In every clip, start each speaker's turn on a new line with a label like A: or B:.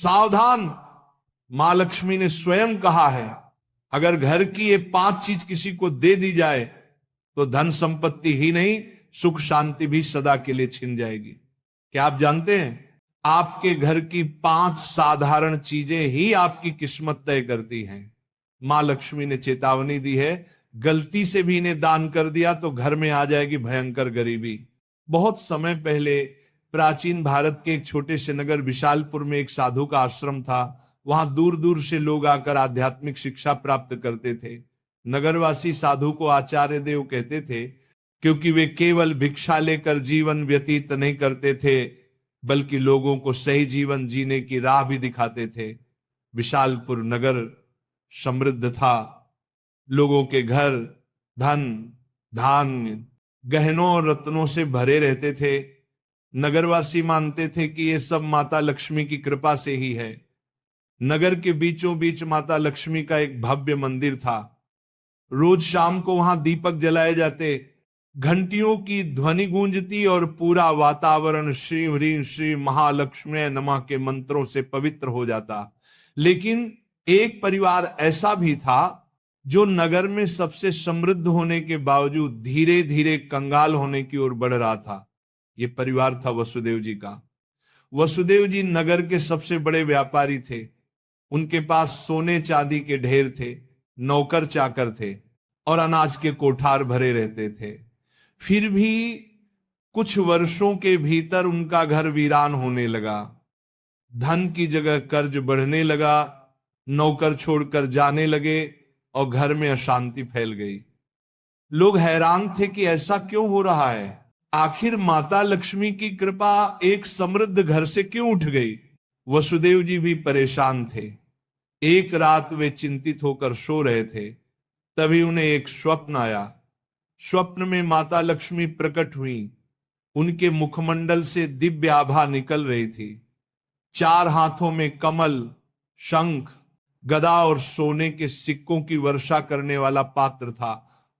A: सावधान, मां लक्ष्मी ने स्वयं कहा है, अगर घर की ये 5 चीज किसी को दे दी जाए तो धन संपत्ति ही नहीं, सुख शांति भी सदा के लिए छिन जाएगी। क्या आप जानते हैं, आपके घर की 5 साधारण चीजें ही आपकी किस्मत तय करती हैं। मां लक्ष्मी ने चेतावनी दी है, गलती से भी इन्हें दान कर दिया तो घर में आ जाएगी भयंकर गरीबी। बहुत समय पहले प्राचीन भारत के एक छोटे से नगर विशालपुर में एक साधु का आश्रम था। वहां दूर दूर से लोग आकर आध्यात्मिक शिक्षा प्राप्त करते थे। नगरवासी साधु को आचार्य देव कहते थे, क्योंकि वे केवल भिक्षा लेकर जीवन व्यतीत नहीं करते थे, बल्कि लोगों को सही जीवन जीने की राह भी दिखाते थे। विशालपुर नगर समृद्ध था, लोगों के घर धन धान्य गहनों और रत्नों से भरे रहते थे। नगरवासी मानते थे कि ये सब माता लक्ष्मी की कृपा से ही है। नगर के बीचों बीच माता लक्ष्मी का एक भव्य मंदिर था। रोज शाम को वहां दीपक जलाए जाते, घंटियों की ध्वनि गूंजती और पूरा वातावरण श्री ह्रीं श्री महालक्ष्मी नमः के मंत्रों से पवित्र हो जाता। लेकिन एक परिवार ऐसा भी था जो नगर में सबसे समृद्ध होने के बावजूद धीरे धीरे कंगाल होने की ओर बढ़ रहा था। यह परिवार था वसुदेव जी का। वसुदेव जी नगर के सबसे बड़े व्यापारी थे। उनके पास सोने चांदी के ढेर थे, नौकर चाकर थे और अनाज के कोठार भरे रहते थे। फिर भी कुछ वर्षों के भीतर उनका घर वीरान होने लगा। धन की जगह कर्ज बढ़ने लगा, नौकर छोड़कर जाने लगे और घर में अशांति फैल गई। लोग हैरान थे कि ऐसा क्यों हो रहा है, आखिर माता लक्ष्मी की कृपा एक समृद्ध घर से क्यों उठ गई। वसुदेव जी भी परेशान थे। एक रात वे चिंतित होकर सो रहे थे, तभी उन्हें एक स्वप्न आया। स्वप्न में माता लक्ष्मी प्रकट हुई। उनके मुखमंडल से दिव्य आभा निकल रही थी। 4 हाथों में कमल, शंख, गदा और सोने के सिक्कों की वर्षा करने वाला पात्र था।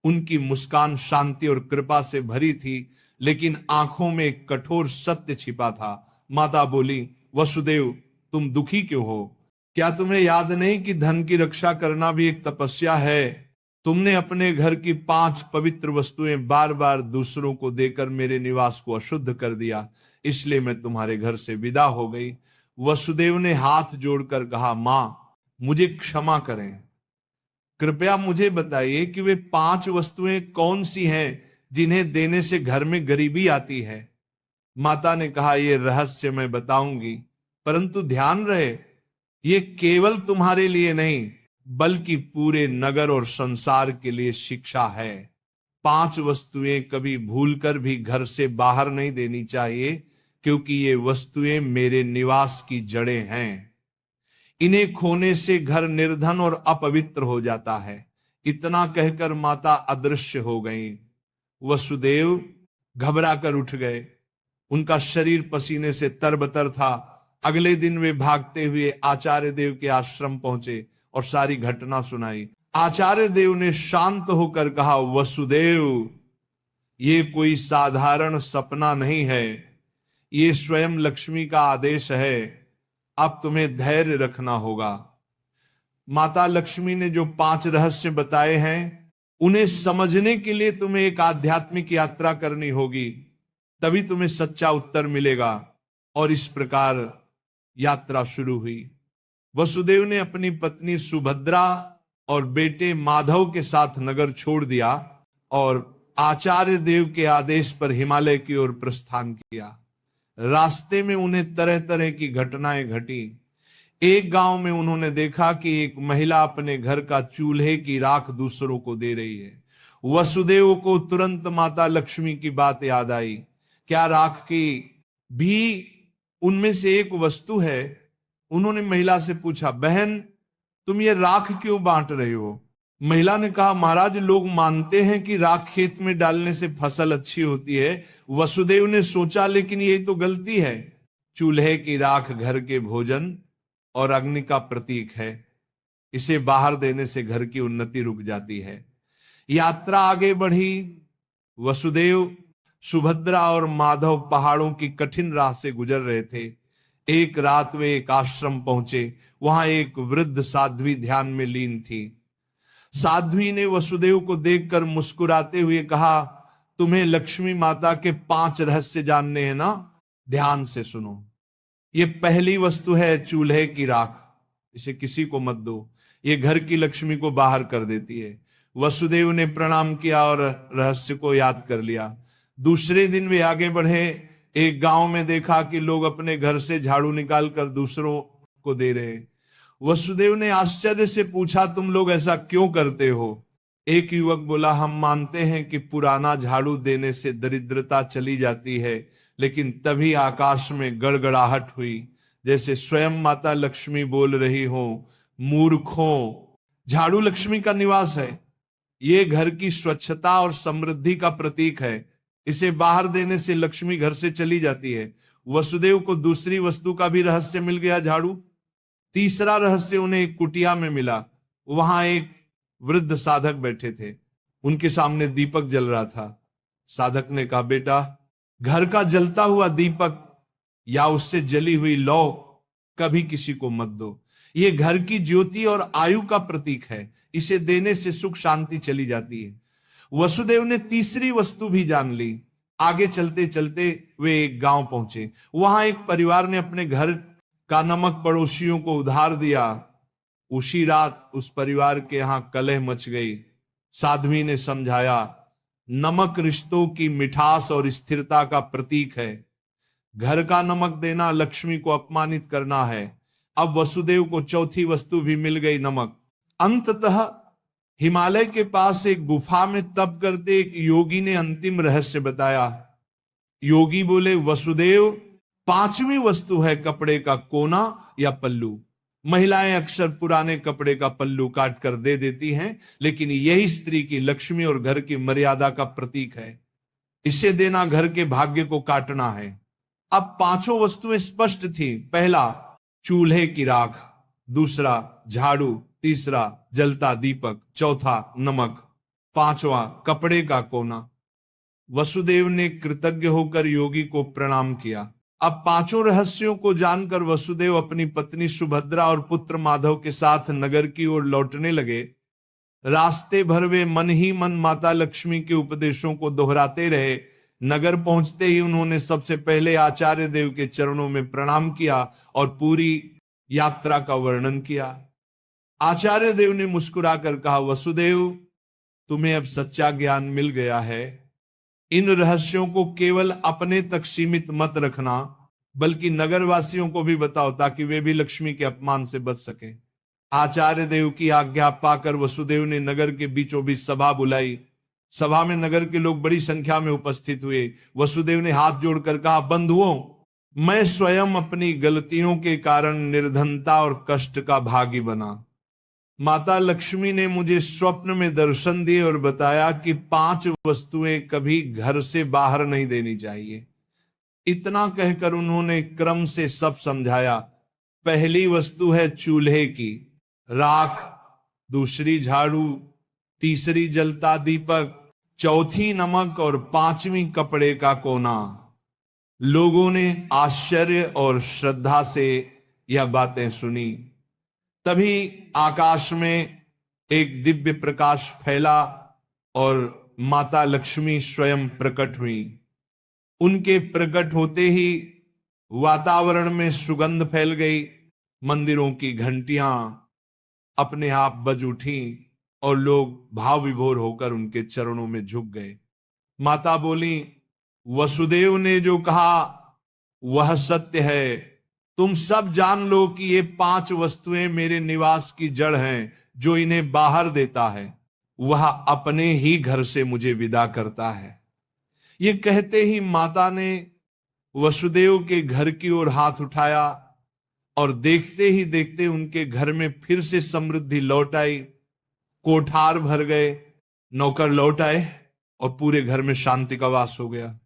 A: उनकी मुस्कान शांति और कृपा से भरी थी, लेकिन आंखों में एक कठोर सत्य छिपा था। माता बोली, वसुदेव तुम दुखी क्यों हो? क्या तुम्हें याद नहीं कि धन की रक्षा करना भी एक तपस्या है? तुमने अपने घर की 5 पवित्र वस्तुएं बार बार दूसरों को देकर मेरे निवास को अशुद्ध कर दिया, इसलिए मैं तुम्हारे घर से विदा हो गई। वसुदेव ने हाथ जोड़कर कहा, मां मुझे क्षमा करें, कृपया मुझे बताइए कि वे 5 वस्तुएं कौन सी हैं जिन्हें देने से घर में गरीबी आती है। माता ने कहा, यह रहस्य मैं बताऊंगी, परंतु ध्यान रहे ये केवल तुम्हारे लिए नहीं बल्कि पूरे नगर और संसार के लिए शिक्षा है। 5 वस्तुएं कभी भूलकर भी घर से बाहर नहीं देनी चाहिए, क्योंकि ये वस्तुएं मेरे निवास की जड़ें हैं। इन्हें खोने से घर निर्धन और अपवित्र हो जाता है। इतना कहकर माता अदृश्य हो गईं। वसुदेव घबरा कर उठ गए। उनका शरीर पसीने से तरबतर था। अगले दिन वे भागते हुए आचार्य देव के आश्रम पहुंचे और सारी घटना सुनाई। आचार्य देव ने शांत होकर कहा, वसुदेव ये कोई साधारण सपना नहीं है, ये स्वयं लक्ष्मी का आदेश है। अब तुम्हें धैर्य रखना होगा। माता लक्ष्मी ने जो 5 रहस्य बताए हैं, उन्हें समझने के लिए तुम्हें एक आध्यात्मिक यात्रा करनी होगी, तभी तुम्हें सच्चा उत्तर मिलेगा। और इस प्रकार यात्रा शुरू हुई। वसुदेव ने अपनी पत्नी सुभद्रा और बेटे माधव के साथ नगर छोड़ दिया और आचार्य देव के आदेश पर हिमालय की ओर प्रस्थान किया। रास्ते में उन्हें तरह तरह की घटनाएं घटी। एक गांव में उन्होंने देखा कि एक महिला अपने घर का चूल्हे की राख दूसरों को दे रही है। वसुदेव को तुरंत माता लक्ष्मी की बात याद आई। क्या राख की भी उनमें से एक वस्तु है? उन्होंने महिला से पूछा, बहन तुम ये राख क्यों बांट रही हो? महिला ने कहा, महाराज लोग मानते हैं कि राख खेत में डालने से फसल अच्छी होती है। वसुदेव ने सोचा, लेकिन यही तो गलती है। चूल्हे की राख घर के भोजन और अग्नि का प्रतीक है। इसे बाहर देने से घर की उन्नति रुक जाती है। यात्रा आगे बढ़ी। वसुदेव, सुभद्रा और माधव पहाड़ों की कठिन राह से गुजर रहे थे। एक रात वे एक आश्रम पहुंचे। वहां एक वृद्ध साध्वी ध्यान में लीन थी। साध्वी ने वसुदेव को देखकर मुस्कुराते हुए कहा, तुम्हें लक्ष्मी माता के 5 रहस्य जानने हैं ना? ध्यान से सुनो। ये पहली वस्तु है चूल्हे की राख। इसे किसी को मत दो, ये घर की लक्ष्मी को बाहर कर देती है। वसुदेव ने प्रणाम किया और रहस्य को याद कर लिया। दूसरे दिन वे आगे बढ़े। एक गांव में देखा कि लोग अपने घर से झाड़ू निकालकर दूसरों को दे रहे। वसुदेव ने आश्चर्य से पूछा, तुम लोग ऐसा क्यों करते हो? एक युवक बोला, हम मानते हैं कि पुराना झाड़ू देने से दरिद्रता चली जाती है। लेकिन तभी आकाश में गड़गड़ाहट हुई, जैसे स्वयं माता लक्ष्मी बोल रही हो, मूर्खों, झाड़ू लक्ष्मी का निवास है। ये घर की स्वच्छता और समृद्धि का प्रतीक है। इसे बाहर देने से लक्ष्मी घर से चली जाती है। वसुदेव को दूसरी वस्तु का भी रहस्य मिल गया, झाड़ू। तीसरा रहस्य उन्हें एक कुटिया में मिला। वहां एक वृद्ध साधक बैठे थे। उनके सामने दीपक जल रहा था। साधक ने कहा, बेटा, घर का जलता हुआ दीपक या उससे जली हुई लौ कभी किसी को मत दो। ये घर की ज्योति और आयु का प्रतीक है। इसे देने से सुख शांति चली जाती है। वसुदेव ने तीसरी वस्तु भी जान ली। आगे चलते चलते वे एक गांव पहुंचे। वहां एक परिवार ने अपने घर का नमक पड़ोसियों को उधार दिया। उसी रात उस परिवार के यहां कलह मच गई। साध्वी ने समझाया, नमक रिश्तों की मिठास और स्थिरता का प्रतीक है। घर का नमक देना लक्ष्मी को अपमानित करना है। अब वसुदेव को चौथी वस्तु भी मिल गई, नमक। अंततः हिमालय के पास एक गुफा में तप करते एक योगी ने अंतिम रहस्य बताया। योगी बोले, वसुदेव, 5वीं वस्तु है कपड़े का कोना या पल्लू। महिलाएं अक्सर पुराने कपड़े का पल्लू काट कर दे देती हैं, लेकिन यही स्त्री की लक्ष्मी और घर की मर्यादा का प्रतीक है। इसे देना घर के भाग्य को काटना है। अब 5 वस्तुएं स्पष्ट थी। पहला, चूल्हे की राख। दूसरा, झाड़ू। तीसरा, जलता दीपक। चौथा, नमक। 5वां, कपड़े का कोना। वसुदेव ने कृतज्ञ होकर योगी को प्रणाम किया। अब 5 रहस्यों को जानकर वसुदेव अपनी पत्नी सुभद्रा और पुत्र माधव के साथ नगर की ओर लौटने लगे। रास्ते भर वे मन ही मन माता लक्ष्मी के उपदेशों को दोहराते रहे। नगर पहुंचते ही उन्होंने सबसे पहले आचार्य देव के चरणों में प्रणाम किया और पूरी यात्रा का वर्णन किया। आचार्य देव ने मुस्कुराकर कहा, वसुदेव, तुम्हें अब सच्चा ज्ञान मिल गया है। इन रहस्यों को केवल अपने तक सीमित मत रखना, बल्कि नगरवासियों को भी बताओ, ताकि वे भी लक्ष्मी के अपमान से बच सके। आचार्य देव की आज्ञा पाकर वसुदेव ने नगर के बीचों बीच सभा बुलाई। सभा में नगर के लोग बड़ी संख्या में उपस्थित हुए। वसुदेव ने हाथ जोड़कर कहा, बंधुओं, मैं स्वयं अपनी गलतियों के कारण निर्धनता और कष्ट का भागी बना। माता लक्ष्मी ने मुझे स्वप्न में दर्शन दिए और बताया कि 5 वस्तुएं कभी घर से बाहर नहीं देनी चाहिए। इतना कहकर उन्होंने क्रम से सब समझाया। पहली वस्तु है चूल्हे की राख, दूसरी झाड़ू, तीसरी जलता दीपक, चौथी नमक और 5वीं कपड़े का कोना। लोगों ने आश्चर्य और श्रद्धा से यह बातें सुनी। तभी आकाश में एक दिव्य प्रकाश फैला और माता लक्ष्मी स्वयं प्रकट हुई। उनके प्रकट होते ही वातावरण में सुगंध फैल गई। मंदिरों की घंटियां अपने आप बज उठी और लोग भाव विभोर होकर उनके चरणों में झुक गए। माता बोली, वसुदेव ने जो कहा वह सत्य है। तुम सब जान लो कि ये 5 वस्तुएं मेरे निवास की जड़ हैं। जो इन्हें बाहर देता है वह अपने ही घर से मुझे विदा करता है। ये कहते ही माता ने वसुदेव के घर की ओर हाथ उठाया और देखते ही देखते उनके घर में फिर से समृद्धि लौट आई। कोठार भर गए, नौकर लौट आए और पूरे घर में शांति का वास हो गया।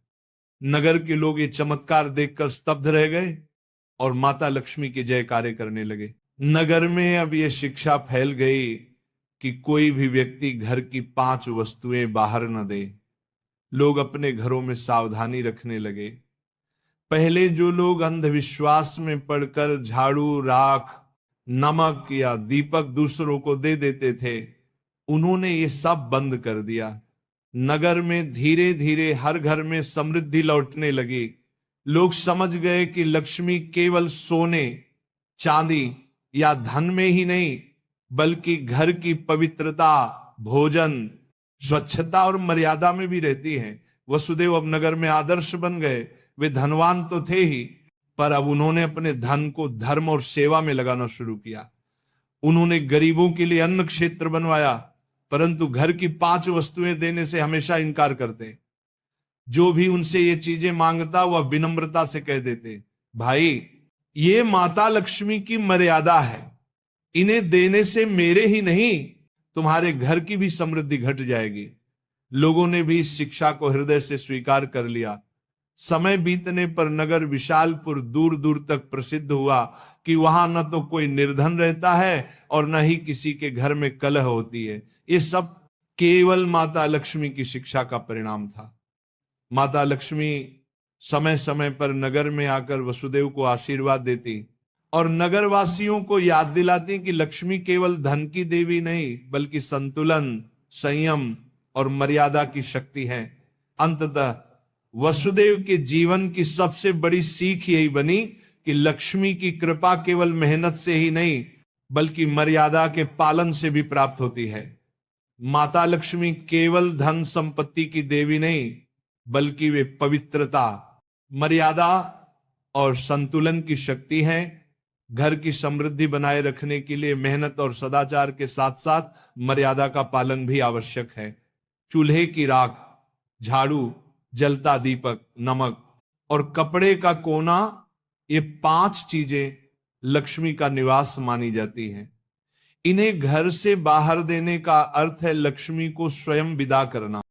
A: नगर के लोग ये चमत्कार देखकर स्तब्ध रह गए और माता लक्ष्मी के जयकारे करने लगे। नगर में अब यह शिक्षा फैल गई कि कोई भी व्यक्ति घर की 5 वस्तुएं बाहर न दे। लोग अपने घरों में सावधानी रखने लगे। पहले जो लोग अंधविश्वास में पड़कर झाड़ू, राख, नमक या दीपक दूसरों को दे देते थे, उन्होंने ये सब बंद कर दिया। नगर में धीरे धीरे हर घर में समृद्धि लौटने लगी। लोग समझ गए कि लक्ष्मी केवल सोने, चांदी या धन में ही नहीं, बल्कि घर की पवित्रता, भोजन, स्वच्छता और मर्यादा में भी रहती है। वसुदेव अब नगर में आदर्श बन गए। वे धनवान तो थे ही, पर अब उन्होंने अपने धन को धर्म और सेवा में लगाना शुरू किया। उन्होंने गरीबों के लिए अन्न क्षेत्र बनवाया, परंतु घर की 5 वस्तुएं देने से हमेशा इनकार करते। जो भी उनसे ये चीजें मांगता वह विनम्रता से कह देते, भाई ये माता लक्ष्मी की मर्यादा है, इन्हें देने से मेरे ही नहीं तुम्हारे घर की भी समृद्धि घट जाएगी। लोगों ने भी इस शिक्षा को हृदय से स्वीकार कर लिया। समय बीतने पर नगर विशालपुर दूर दूर तक प्रसिद्ध हुआ कि वहां न तो कोई निर्धन रहता है और न ही किसी के घर में कलह होती है। ये सब केवल माता लक्ष्मी की शिक्षा का परिणाम था। माता लक्ष्मी समय समय पर नगर में आकर वसुदेव को आशीर्वाद देती और नगरवासियों को याद दिलाती कि लक्ष्मी केवल धन की देवी नहीं, बल्कि संतुलन, संयम और मर्यादा की शक्ति है। अंततः वसुदेव के जीवन की सबसे बड़ी सीख यही बनी कि लक्ष्मी की कृपा केवल मेहनत से ही नहीं, बल्कि मर्यादा के पालन से भी प्राप्त होती है। माता लक्ष्मी केवल धन संपत्ति की देवी नहीं, बल्कि वे पवित्रता, मर्यादा और संतुलन की शक्ति है। घर की समृद्धि बनाए रखने के लिए मेहनत और सदाचार के साथ साथ मर्यादा का पालन भी आवश्यक है। चूल्हे की राख, झाड़ू, जलता दीपक, नमक और कपड़े का कोना, ये 5 चीजें लक्ष्मी का निवास मानी जाती हैं। इन्हें घर से बाहर देने का अर्थ है लक्ष्मी को स्वयं विदा करना।